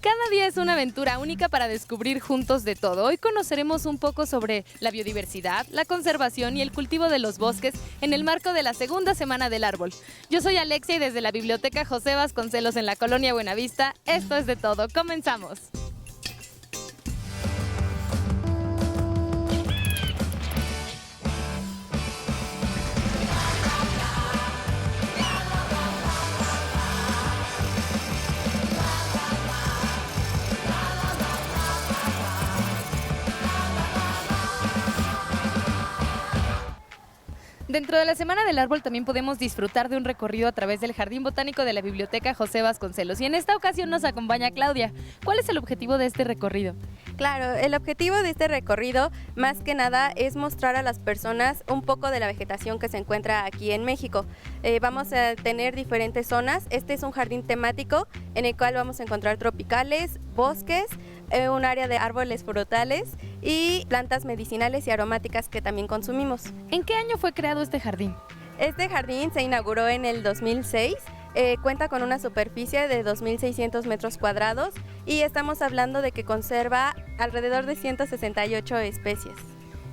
Cada día es una aventura única para descubrir juntos de todo. Hoy conoceremos un poco sobre la biodiversidad, la conservación y el cultivo de los bosques en el marco de la segunda semana del árbol. Yo soy Alexia y desde la Biblioteca José Vasconcelos en la Colonia Buenavista, esto es De Todo. ¡Comenzamos! Dentro de la Semana del Árbol también podemos disfrutar de un recorrido a través del Jardín Botánico de la Biblioteca José Vasconcelos. Y en esta ocasión nos acompaña Claudia. ¿Cuál es el objetivo de este recorrido? Claro, el objetivo de este recorrido más que nada es mostrar a las personas un poco de la vegetación que se encuentra aquí en México. Vamos a tener diferentes zonas. Este es un jardín temático en el cual vamos a encontrar tropicales, bosques, un área de árboles frutales y plantas medicinales y aromáticas que también consumimos. ¿En qué año fue creado este jardín? Este jardín se inauguró en el 2006. Cuenta con una superficie de 2.600 metros cuadrados y estamos hablando de que conserva alrededor de 168 especies.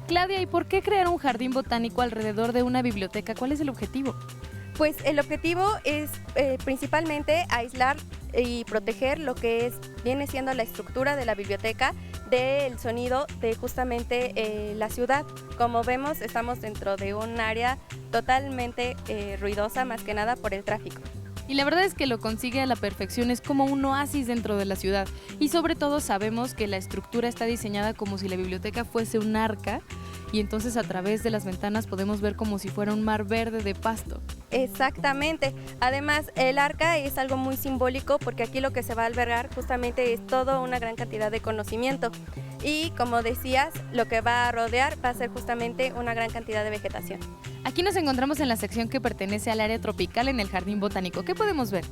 Claudia, ¿y por qué crear un jardín botánico alrededor de una biblioteca? ¿Cuál es el objetivo? Pues el objetivo es principalmente aislar y proteger lo que viene siendo la estructura de la biblioteca del sonido de justamente la ciudad. Como vemos, estamos dentro de un área totalmente ruidosa, más que nada por el tráfico. Y la verdad es que lo consigue a la perfección, es como un oasis dentro de la ciudad. Y sobre todo sabemos que la estructura está diseñada como si la biblioteca fuese un arca y entonces a través de las ventanas podemos ver como si fuera un mar verde de pasto. Exactamente. Además, el arca es algo muy simbólico porque aquí lo que se va a albergar justamente es toda una gran cantidad de conocimiento. Y como decías, lo que va a rodear va a ser justamente una gran cantidad de vegetación. Aquí nos encontramos en la sección que pertenece al área tropical en el Jardín Botánico. ¿Qué podemos ver?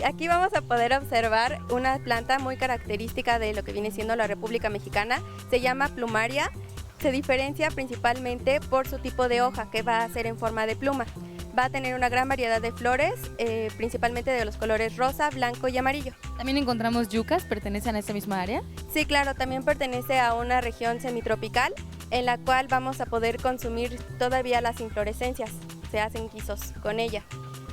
Aquí vamos a poder observar una planta muy característica de lo que viene siendo la República Mexicana. Se llama plumaria. Se diferencia principalmente por su tipo de hoja, que va a ser en forma de pluma. Va a tener una gran variedad de flores, principalmente de los colores rosa, blanco y amarillo. También encontramos yucas, ¿pertenecen a esta misma área? Sí, claro, también pertenece a una región semitropical en la cual vamos a poder consumir todavía las inflorescencias, se hacen guisos con ella.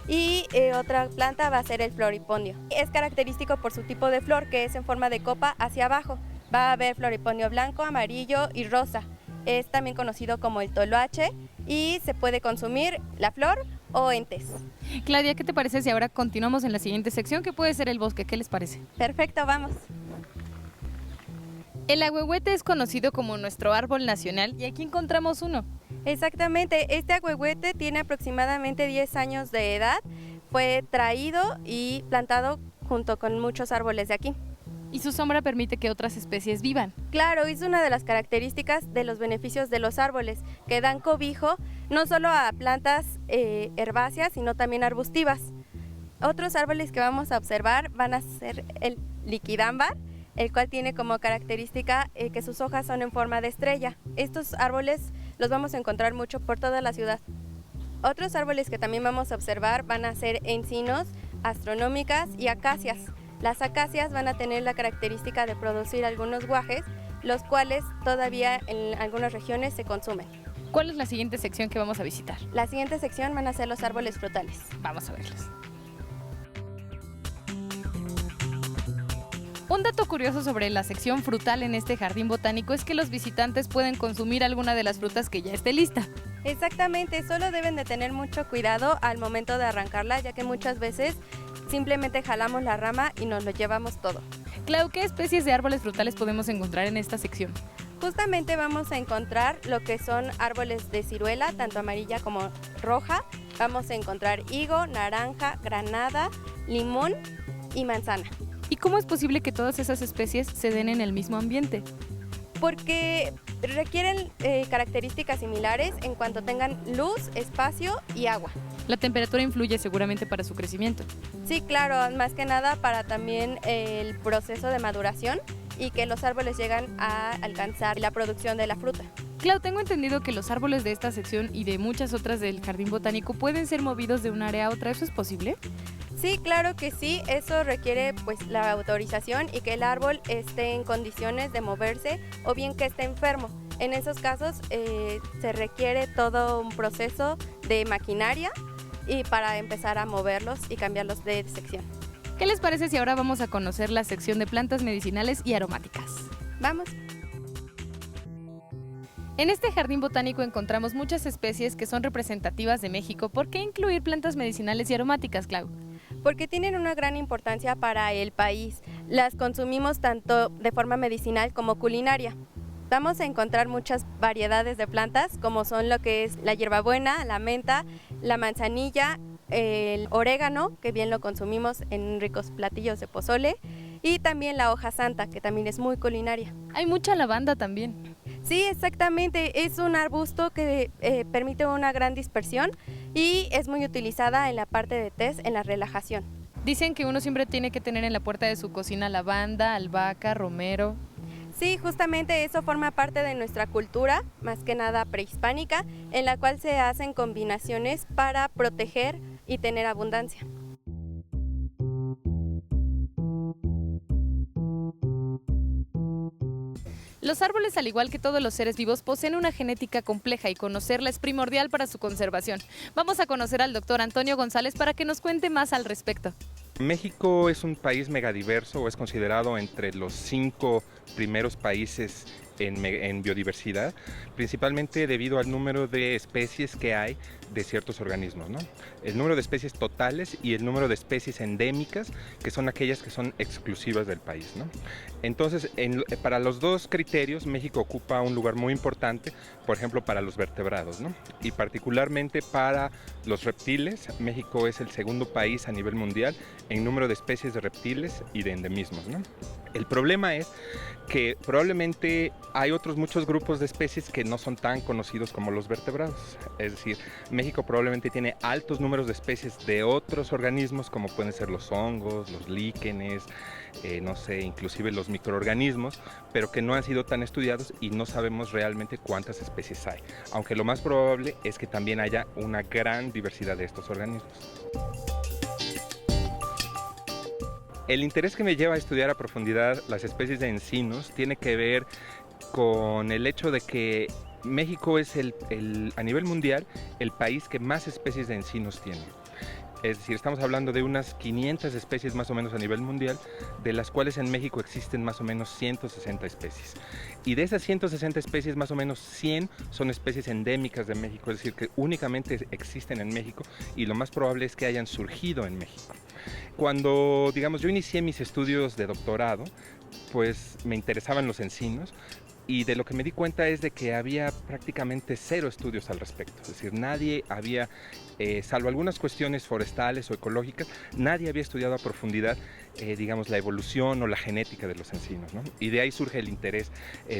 Y otra planta va a ser el floripondio. Es característico por su tipo de flor, que es en forma de copa hacia abajo. Va a haber floripondio blanco, amarillo y rosa. Es también conocido como el toloache y se puede consumir la flor o entes. Claudia, ¿qué te parece si ahora continuamos en la siguiente sección, que puede ser el bosque? ¿Qué les parece? Perfecto, vamos. El ahuehuete es conocido como nuestro árbol nacional y aquí encontramos uno. Exactamente, este ahuehuete tiene aproximadamente 10 años de edad. Fue traído y plantado junto con muchos árboles de aquí. Y su sombra permite que otras especies vivan. Claro, es una de las características de los beneficios de los árboles, que dan cobijo no solo a plantas herbáceas, sino también arbustivas. Otros árboles que vamos a observar van a ser el liquidámbar, el cual tiene como característica que sus hojas son en forma de estrella. Estos árboles los vamos a encontrar mucho por toda la ciudad. Otros árboles que también vamos a observar van a ser encinos, astronómicas y acacias. Las acacias van a tener la característica de producir algunos guajes, los cuales todavía en algunas regiones se consumen. ¿Cuál es la siguiente sección que vamos a visitar? La siguiente sección van a ser los árboles frutales. Vamos a verlos. Un dato curioso sobre la sección frutal en este jardín botánico es que los visitantes pueden consumir alguna de las frutas que ya esté lista. Exactamente, solo deben de tener mucho cuidado al momento de arrancarla, ya que muchas veces simplemente jalamos la rama y nos lo llevamos todo. Clau, ¿qué especies de árboles frutales podemos encontrar en esta sección? Justamente vamos a encontrar lo que son árboles de ciruela, tanto amarilla como roja. Vamos a encontrar higo, naranja, granada, limón y manzana. ¿Y cómo es posible que todas esas especies se den en el mismo ambiente? Porque requieren características similares en cuanto tengan luz, espacio y agua. La temperatura influye seguramente para su crecimiento. Sí, claro, más que nada para también el proceso de maduración y que los árboles llegan a alcanzar la producción de la fruta. Clau, tengo entendido que los árboles de esta sección y de muchas otras del Jardín Botánico pueden ser movidos de un área a otra. ¿Eso es posible? Sí, claro que sí, eso requiere pues la autorización y que el árbol esté en condiciones de moverse o bien que esté enfermo. En esos casos se requiere todo un proceso de maquinaria y para empezar a moverlos y cambiarlos de sección. ¿Qué les parece si ahora vamos a conocer la sección de plantas medicinales y aromáticas? Vamos. En este jardín botánico encontramos muchas especies que son representativas de México. ¿Por qué incluir plantas medicinales y aromáticas, Clau? Porque tienen una gran importancia para el país. Las consumimos tanto de forma medicinal como culinaria. Vamos a encontrar muchas variedades de plantas, como son lo que es la hierbabuena, la menta, la manzanilla, el orégano, que bien lo consumimos en ricos platillos de pozole, y también la hoja santa, que también es muy culinaria. Hay mucha lavanda también. Sí, exactamente, es un arbusto que permite una gran dispersión y es muy utilizada en la parte de tés, en la relajación. Dicen que uno siempre tiene que tener en la puerta de su cocina lavanda, albahaca, romero. Sí, justamente eso forma parte de nuestra cultura, más que nada prehispánica, en la cual se hacen combinaciones para proteger y tener abundancia. Los árboles, al igual que todos los seres vivos, poseen una genética compleja y conocerla es primordial para su conservación. Vamos a conocer al doctor Antonio González para que nos cuente más al respecto. México es un país megadiverso, o es considerado entre los 5 primeros países en biodiversidad, principalmente debido al número de especies que hay de ciertos organismos, ¿no? El número de especies totales y el número de especies endémicas, que son aquellas que son exclusivas del país, ¿no? Entonces, para los dos criterios, México ocupa un lugar muy importante, por ejemplo, para los vertebrados, ¿no? Y particularmente para los reptiles, México es el segundo país a nivel mundial en número de especies de reptiles y de endemismos, ¿no? El problema es que probablemente hay otros muchos grupos de especies que no son tan conocidos como los vertebrados. Es decir, México probablemente tiene altos números de especies de otros organismos, como pueden ser los hongos, los líquenes, no sé, inclusive los microorganismos, pero que no han sido tan estudiados y no sabemos realmente cuántas especies hay. Aunque lo más probable es que también haya una gran diversidad de estos organismos. El interés que me lleva a estudiar a profundidad las especies de encinos tiene que ver con el hecho de que México es a nivel mundial el país que más especies de encinos tiene. Es decir, estamos hablando de unas 500 especies más o menos a nivel mundial, de las cuales en México existen más o menos 160 especies. Y de esas 160 especies, más o menos 100 son especies endémicas de México, es decir, que únicamente existen en México y lo más probable es que hayan surgido en México. Cuando, digamos, yo inicié mis estudios de doctorado, pues me interesaban los encinos. Y de lo que me di cuenta es de que había prácticamente 0 estudios al respecto. Es decir, nadie había, salvo algunas cuestiones forestales o ecológicas, nadie había estudiado a profundidad, digamos, la evolución o la genética de los encinos, ¿no? Y de ahí surge el interés,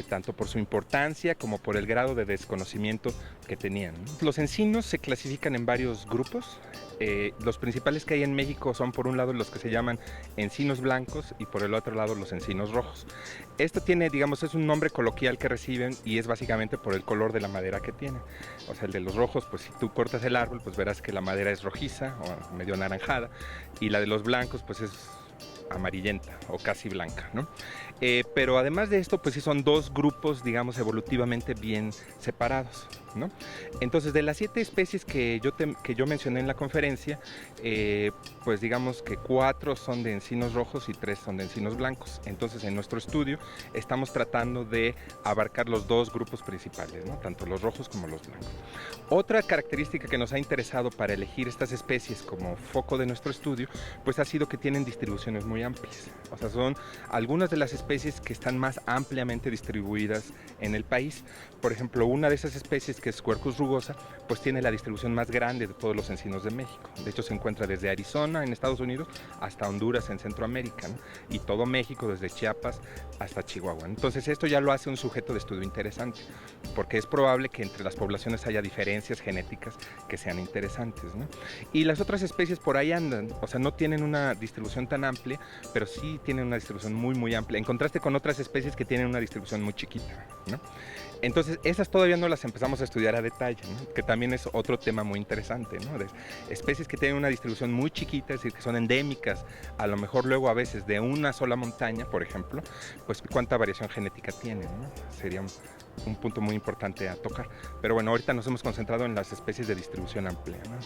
tanto por su importancia como por el grado de desconocimiento que tenían, ¿no? Los encinos se clasifican en varios grupos. Los principales que hay en México son, por un lado, los que se llaman encinos blancos y por el otro lado los encinos rojos. Esto tiene, digamos, es un nombre coloquial que reciben y es básicamente por el color de la madera que tiene. O sea, el de los rojos, pues si tú cortas el árbol, pues verás que la madera es rojiza o medio anaranjada, y la de los blancos, pues es amarillenta o casi blanca, ¿no? Pero además de esto, pues sí son dos grupos, digamos, evolutivamente bien separados, ¿no? Entonces, de las 7 especies que yo mencioné en la conferencia, pues digamos que 4 son de encinos rojos y 3 son de encinos blancos. Entonces, en nuestro estudio estamos tratando de abarcar los dos grupos principales, ¿no? Tanto los rojos como los blancos. Otra característica que nos ha interesado para elegir estas especies como foco de nuestro estudio, pues ha sido que tienen distribuciones muy amplias. O sea, son algunas de las especies que están más ampliamente distribuidas en el país. Por ejemplo, una de esas especies, que es Quercus rugosa, pues tiene la distribución más grande de todos los encinos de México. De hecho, se encuentra desde Arizona en Estados Unidos hasta Honduras en Centroamérica, ¿no? Y todo México, desde Chiapas hasta Chihuahua. Entonces, esto ya lo hace un sujeto de estudio interesante, porque es probable que entre las poblaciones haya diferencias genéticas que sean interesantes, ¿no? Y las otras especies por ahí andan, o sea, no tienen una distribución tan amplia, pero sí tienen una distribución muy amplia, en contraste con otras especies que tienen una distribución muy chiquita, ¿no? Entonces, esas todavía no las empezamos a estudiar a detalle, ¿no? Que también es otro tema muy interesante, ¿no? De especies que tienen una distribución muy chiquita, es decir, que son endémicas, a lo mejor luego a veces de una sola montaña, por ejemplo, pues cuánta variación genética tienen, ¿no? Sería un punto muy importante a tocar. Pero bueno, ahorita nos hemos concentrado en las especies de distribución amplia, ¿no?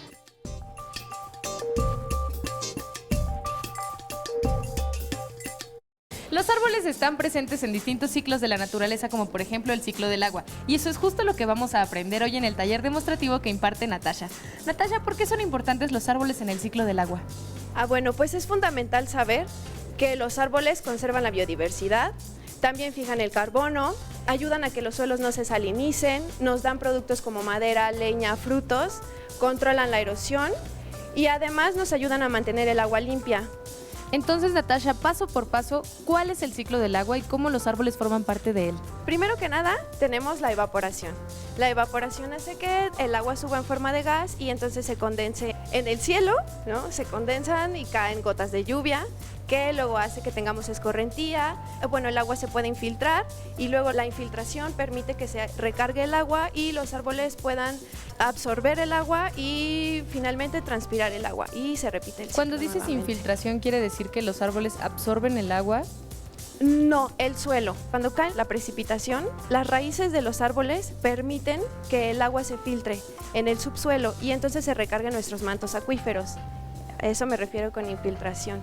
Los árboles están presentes en distintos ciclos de la naturaleza, como por ejemplo el ciclo del agua. Y eso es justo lo que vamos a aprender hoy en el taller demostrativo que imparte Natasha. Natasha, ¿por qué son importantes los árboles en el ciclo del agua? Bueno, pues es fundamental saber que los árboles conservan la biodiversidad, también fijan el carbono, ayudan a que los suelos no se salinicen, nos dan productos como madera, leña, frutos, controlan la erosión y además nos ayudan a mantener el agua limpia. Entonces, Natasha, paso por paso, ¿cuál es el ciclo del agua y cómo los árboles forman parte de él? Primero que nada, tenemos la evaporación. La evaporación hace que el agua suba en forma de gas y entonces se condense en el cielo, ¿no? Se condensan y caen gotas de lluvia, que luego hace que tengamos escorrentía. Bueno, el agua se puede infiltrar y luego la infiltración permite que se recargue el agua y los árboles puedan absorber el agua y finalmente transpirar el agua y se repite el ciclo. Cuando dices nuevamente. infiltración, ¿quiere decir que los árboles absorben el agua? No, el suelo. Cuando cae la precipitación, las raíces de los árboles permiten que el agua se filtre en el subsuelo y entonces se recarguen nuestros mantos acuíferos. A eso me refiero con infiltración.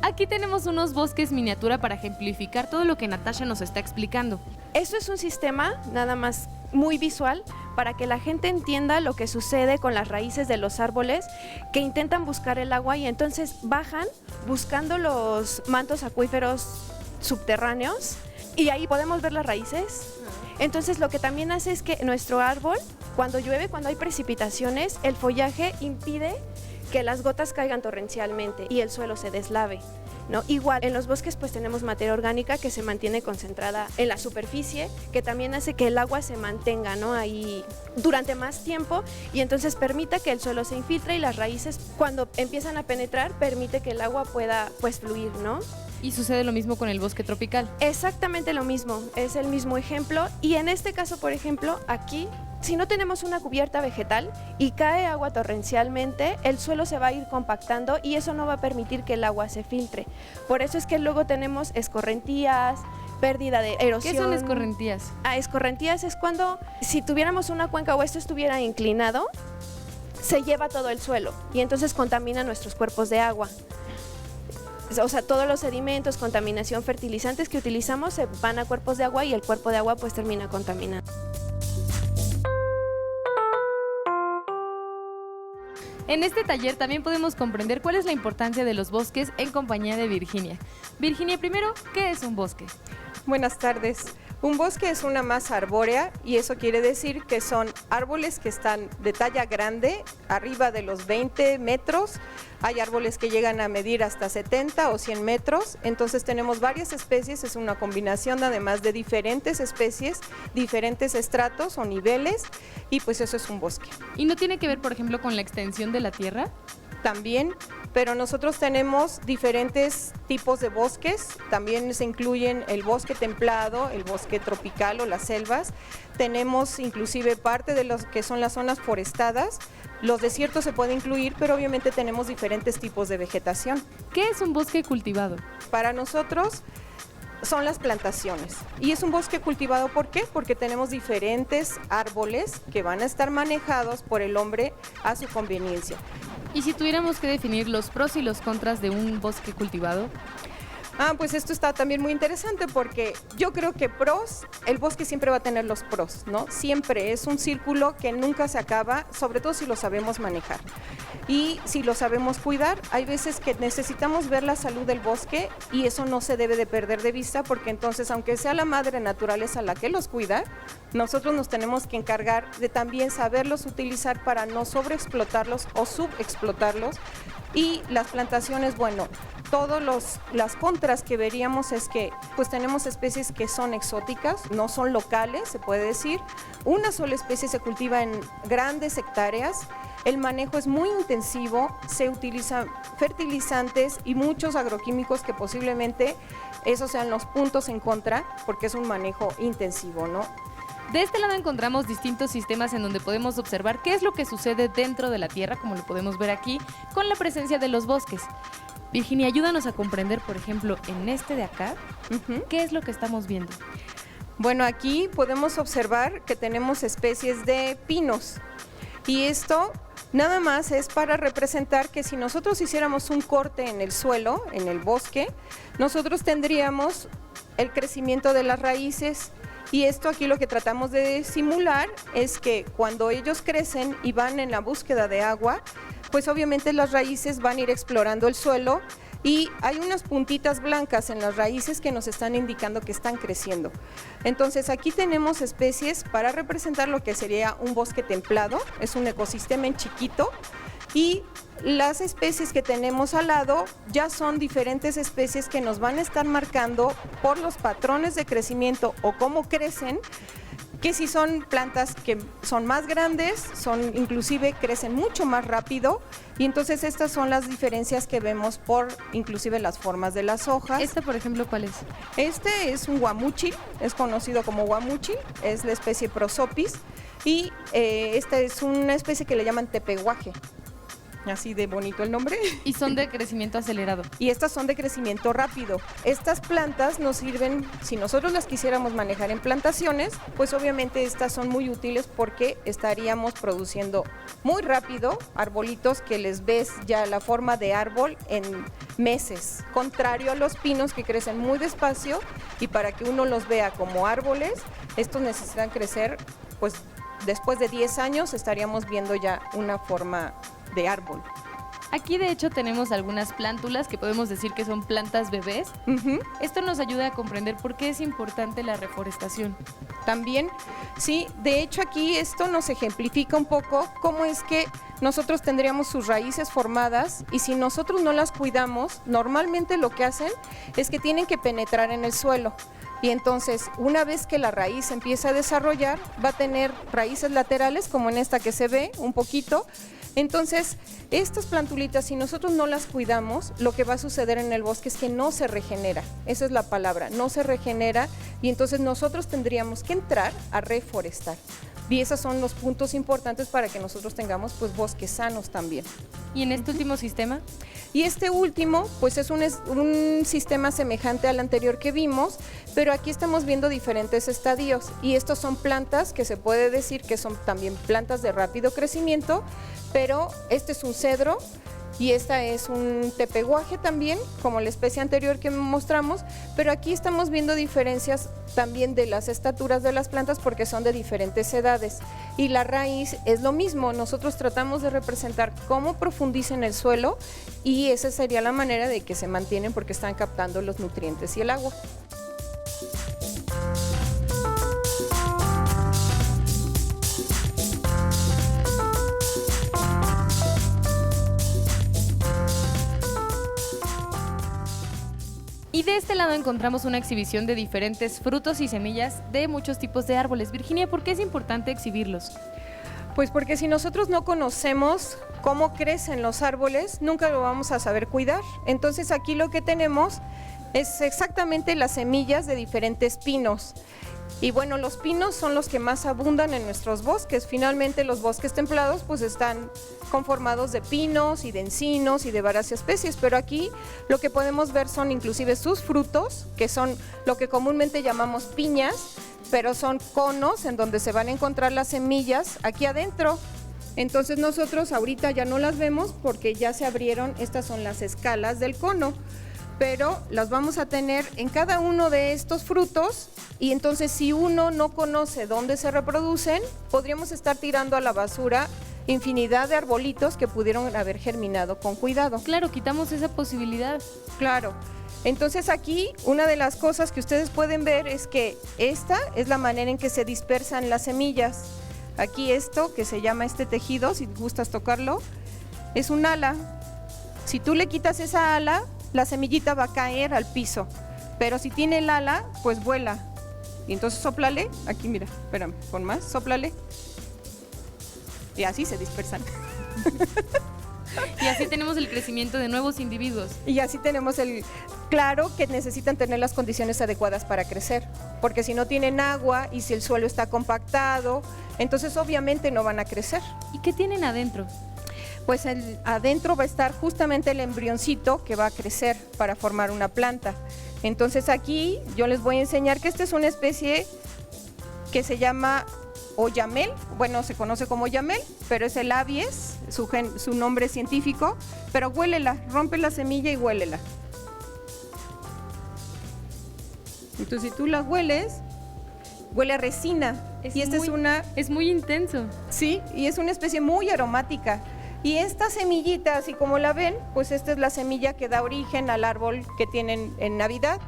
Aquí tenemos unos bosques miniatura para ejemplificar todo lo que Natasha nos está explicando. Esto es un sistema nada más muy visual para que la gente entienda lo que sucede con las raíces de los árboles que intentan buscar el agua y entonces bajan buscando los mantos acuíferos subterráneos y ahí podemos ver las raíces. Entonces lo que también hace es que nuestro árbol, cuando llueve, cuando hay precipitaciones, el follaje impide que las gotas caigan torrencialmente y el suelo se deslave, ¿no? Igual, en los bosques pues tenemos materia orgánica que se mantiene concentrada en la superficie, que también hace que el agua se mantenga, ¿no? Ahí durante más tiempo y entonces permita que el suelo se infiltre y las raíces cuando empiezan a penetrar permite que el agua pueda pues fluir, ¿no? Y sucede lo mismo con el bosque tropical. Exactamente lo mismo, es el mismo ejemplo y en este caso, por ejemplo, aquí, si no tenemos una cubierta vegetal y cae agua torrencialmente, el suelo se va a ir compactando y eso no va a permitir que el agua se filtre. Por eso es que luego tenemos escorrentías, pérdida de erosión. ¿Qué son escorrentías? Escorrentías es cuando, si tuviéramos una cuenca o esto estuviera inclinado, se lleva todo el suelo y entonces contamina nuestros cuerpos de agua. O sea, todos los sedimentos, contaminación, fertilizantes que utilizamos se van a cuerpos de agua y el cuerpo de agua pues termina contaminado. En este taller también podemos comprender cuál es la importancia de los bosques en compañía de Virginia. Virginia, primero, ¿qué es un bosque? Buenas tardes. Un bosque es una masa arbórea y eso quiere decir que son árboles que están de talla grande, arriba de los 20 metros. Hay árboles que llegan a medir hasta 70 o 100 metros. Entonces tenemos varias especies, es una combinación además de diferentes especies, diferentes estratos o niveles y pues eso es un bosque. ¿Y no tiene que ver, por ejemplo, con la extensión de la tierra? También, pero nosotros tenemos diferentes tipos de bosques, también se incluyen el bosque templado, el bosque tropical o las selvas, tenemos inclusive parte de los que son las zonas forestadas, los desiertos se pueden incluir, pero obviamente tenemos diferentes tipos de vegetación. ¿Qué es un bosque cultivado? Para nosotros son las plantaciones y es un bosque cultivado, ¿por qué? Porque tenemos diferentes árboles que van a estar manejados por el hombre a su conveniencia. Y si tuviéramos que definir los pros y los contras de un bosque cultivado. Pues esto está también muy interesante porque yo creo que pros, el bosque siempre va a tener los pros, ¿no? Siempre es un círculo que nunca se acaba, sobre todo si lo sabemos manejar. Y si lo sabemos cuidar, hay veces que necesitamos ver la salud del bosque y eso no se debe de perder de vista porque entonces, aunque sea la madre naturaleza la que los cuida, nosotros nos tenemos que encargar de también saberlos utilizar para no sobreexplotarlos o subexplotarlos. Y las plantaciones, bueno, todas las contras que veríamos es que pues tenemos especies que son exóticas, no son locales, se puede decir. Una sola especie se cultiva en grandes hectáreas. el manejo es muy intensivo, se utilizan fertilizantes y muchos agroquímicos que posiblemente esos sean los puntos en contra, porque es un manejo intensivo, ¿no? De este lado encontramos distintos sistemas en donde podemos observar qué es lo que sucede dentro de la Tierra, como lo podemos ver aquí, con la presencia de los bosques. Virginia, ayúdanos a comprender, por ejemplo, en este de acá, ¿qué es lo que estamos viendo? Bueno, aquí podemos observar que tenemos especies de pinos y esto nada más es para representar que si nosotros hiciéramos un corte en el suelo, en el bosque, nosotros tendríamos el crecimiento de las raíces. Y esto aquí lo que tratamos de simular es que cuando ellos crecen y van en la búsqueda de agua, pues obviamente las raíces van a ir explorando el suelo y hay unas puntitas blancas en las raíces que nos están indicando que están creciendo. Entonces aquí tenemos especies para representar lo que sería un bosque templado, es un ecosistema en chiquito y las especies que tenemos al lado ya son diferentes especies que nos van a estar marcando por los patrones de crecimiento o cómo crecen, que si son plantas que son más grandes, son inclusive crecen mucho más rápido y entonces estas son las diferencias que vemos por inclusive las formas de las hojas. ¿Esta, por ejemplo, cuál es? Este es un guamúchil, es conocido como guamúchil, es la especie Prosopis y esta es una especie que le llaman tepehuaje. Así de bonito el nombre. Y son de crecimiento acelerado. Y estas son de crecimiento rápido. Estas plantas nos sirven, si nosotros las quisiéramos manejar en plantaciones, pues obviamente estas son muy útiles porque estaríamos produciendo muy rápido arbolitos que les ves ya la forma de árbol en meses. Contrario a los pinos que crecen muy despacio y para que uno los vea como árboles, estos necesitan crecer, pues después de 10 años estaríamos viendo ya una forma de árbol. Aquí de hecho tenemos algunas plántulas que podemos decir que son plantas bebés. Esto nos ayuda a comprender por qué es importante la reforestación. También, sí, de hecho aquí esto nos ejemplifica un poco cómo es que nosotros tendríamos sus raíces formadas y si nosotros no las cuidamos, normalmente lo que hacen es que tienen que penetrar en el suelo. Y entonces, una vez que la raíz empieza a desarrollar, va a tener raíces laterales, como en esta que se ve, un poquito. Entonces, estas plantulitas, si nosotros no las cuidamos, lo que va a suceder en el bosque es que no se regenera. Esa es la palabra, no se regenera. Y entonces nosotros tendríamos que entrar a reforestar. Y esos son los puntos importantes para que nosotros tengamos pues bosques sanos también. ¿Y en este último sistema? Y este último pues es un sistema semejante al anterior que vimos, pero aquí estamos viendo diferentes estadios y estos son plantas que se puede decir que son también plantas de rápido crecimiento, pero este es un cedro y esta es un tepehuaje también, como la especie anterior que mostramos, pero aquí estamos viendo diferencias también de las estaturas de las plantas porque son de diferentes edades. Y la raíz es lo mismo, nosotros tratamos de representar cómo profundiza en el suelo y esa sería la manera de que se mantienen porque están captando los nutrientes y el agua. Y de este lado encontramos una exhibición de diferentes frutos y semillas de muchos tipos de árboles. Virginia, ¿por qué es importante exhibirlos? Pues porque si nosotros no conocemos cómo crecen los árboles, nunca lo vamos a saber cuidar. Entonces aquí lo que tenemos es exactamente las semillas de diferentes pinos. Y bueno, los pinos son los que más abundan en nuestros bosques. Finalmente los bosques templados pues están conformados de pinos y de encinos y de varias especies, pero aquí lo que podemos ver son inclusive sus frutos, que son lo que comúnmente llamamos piñas, pero son conos en donde se van a encontrar las semillas aquí adentro. Entonces nosotros ahorita ya no las vemos porque ya se abrieron, estas son las escalas del cono, pero las vamos a tener en cada uno de estos frutos y entonces si uno no conoce dónde se reproducen, podríamos estar tirando a la basura infinidad de arbolitos que pudieron haber germinado con cuidado. Claro, quitamos esa posibilidad. Claro. Entonces aquí una de las cosas que ustedes pueden ver es que esta es la manera en que se dispersan las semillas. Aquí esto que se llama este tejido, si gustas tocarlo, es un ala. Si tú le quitas esa ala, la semillita va a caer al piso, pero si tiene el ala, pues vuela. Y entonces sóplale, aquí mira, espérame, con más, sóplale. Y así se dispersan. Y así tenemos el crecimiento de nuevos individuos. Y así tenemos claro que necesitan tener las condiciones adecuadas para crecer, porque si no tienen agua y si el suelo está compactado, entonces obviamente no van a crecer. ¿Y qué tienen adentro? Pues adentro va a estar justamente el embrioncito que va a crecer para formar una planta. Entonces aquí yo les voy a enseñar que esta es una especie que se llama oyamel, bueno, se conoce como oyamel, pero es el abies, su nombre científico, pero huélela, rompe la semilla y huélela. Entonces si tú la hueles, huele a resina. Y esta es muy intenso. Sí, y es una especie muy aromática. Y esta semillita, así como la ven, pues esta es la semilla que da origen al árbol que tienen en Navidad,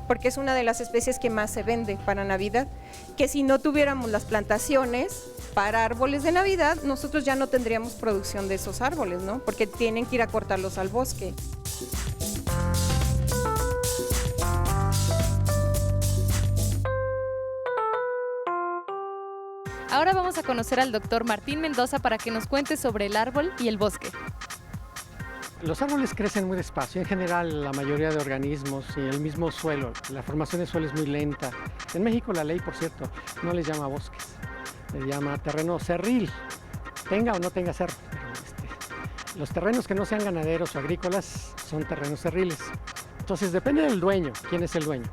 porque es una de las especies que más se vende para Navidad, que si no tuviéramos las plantaciones para árboles de Navidad, nosotros ya no tendríamos producción de esos árboles, ¿no? Porque tienen que ir a cortarlos al bosque. Ahora vamos a conocer al doctor Martín Mendoza para que nos cuente sobre el árbol y el bosque. Los árboles crecen muy despacio, en general la mayoría de organismos y el mismo suelo, la formación del suelo es muy lenta. En México la ley, por cierto, no les llama bosques, les llama terreno cerril, tenga o no tenga cerro. Los terrenos que no sean ganaderos o agrícolas son terrenos cerriles. Entonces depende del dueño, quién es el dueño.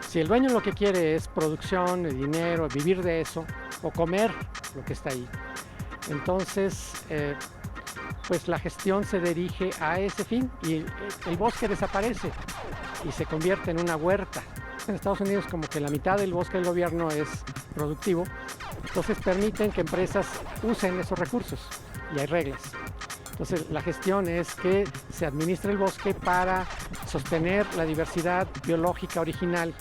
Si el dueño lo que quiere es producción, dinero, vivir de eso o comer lo que está ahí, entonces pues la gestión se dirige a ese fin y el bosque desaparece y se convierte en una huerta. En Estados Unidos como que la mitad del bosque del gobierno es productivo, entonces permiten que empresas usen esos recursos y hay reglas. Entonces la gestión es que se administre el bosque para sostener la diversidad biológica original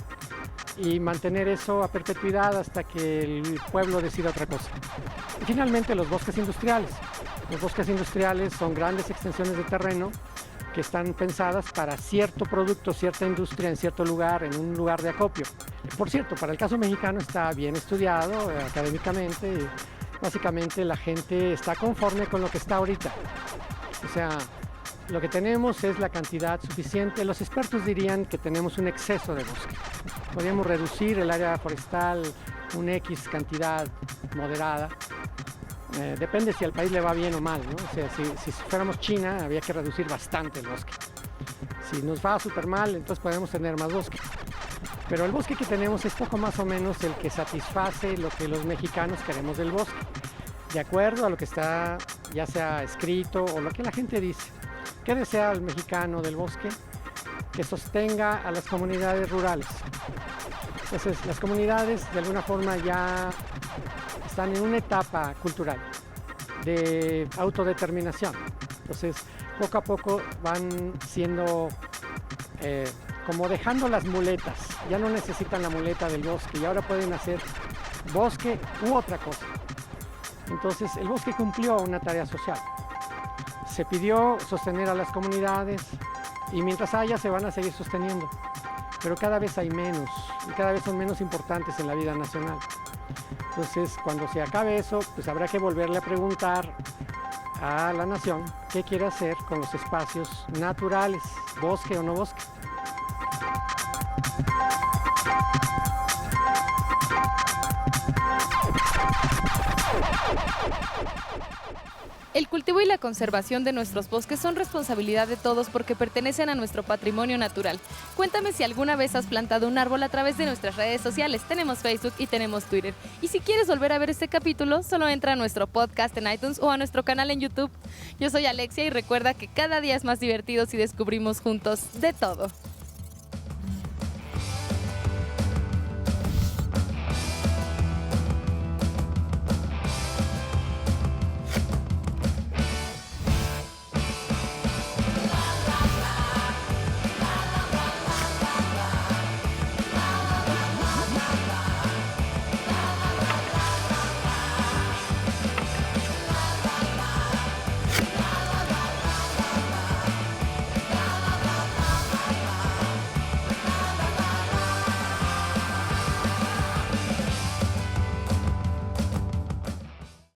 y mantener eso a perpetuidad hasta que el pueblo decida otra cosa. Y finalmente los bosques industriales. Los bosques industriales son grandes extensiones de terreno que están pensadas para cierto producto, cierta industria en cierto lugar, en un lugar de acopio. Por cierto, para el caso mexicano está bien estudiado académicamente y básicamente la gente está conforme con lo que está ahorita. O sea, lo que tenemos es la cantidad suficiente. Los expertos dirían que tenemos un exceso de bosque. Podríamos reducir el área forestal un X cantidad moderada. Depende si al país le va bien o mal, ¿no? O sea, si fuéramos China, había que reducir bastante el bosque. Si nos va súper mal, entonces podemos tener más bosque. Pero el bosque que tenemos es poco más o menos el que satisface lo que los mexicanos queremos del bosque, de acuerdo a lo que está ya sea escrito o lo que la gente dice. ¿Qué desea el mexicano del bosque? Que sostenga a las comunidades rurales. Entonces, las comunidades de alguna forma ya están en una etapa cultural de autodeterminación. Entonces, poco a poco van siendo como dejando las muletas. Ya no necesitan la muleta del bosque y ahora pueden hacer bosque u otra cosa. Entonces, el bosque cumplió una tarea social. Se pidió sostener a las comunidades y mientras haya se van a seguir sosteniendo. Pero cada vez hay menos y cada vez son menos importantes en la vida nacional. Entonces, cuando se acabe eso, pues habrá que volverle a preguntar a la nación qué quiere hacer con los espacios naturales, bosque o no bosque. El cultivo y la conservación de nuestros bosques son responsabilidad de todos porque pertenecen a nuestro patrimonio natural. Cuéntame si alguna vez has plantado un árbol a través de nuestras redes sociales. Tenemos Facebook y tenemos Twitter. Y si quieres volver a ver este capítulo, solo entra a nuestro podcast en iTunes o a nuestro canal en YouTube. Yo soy Alexia y recuerda que cada día es más divertido si descubrimos juntos de todo.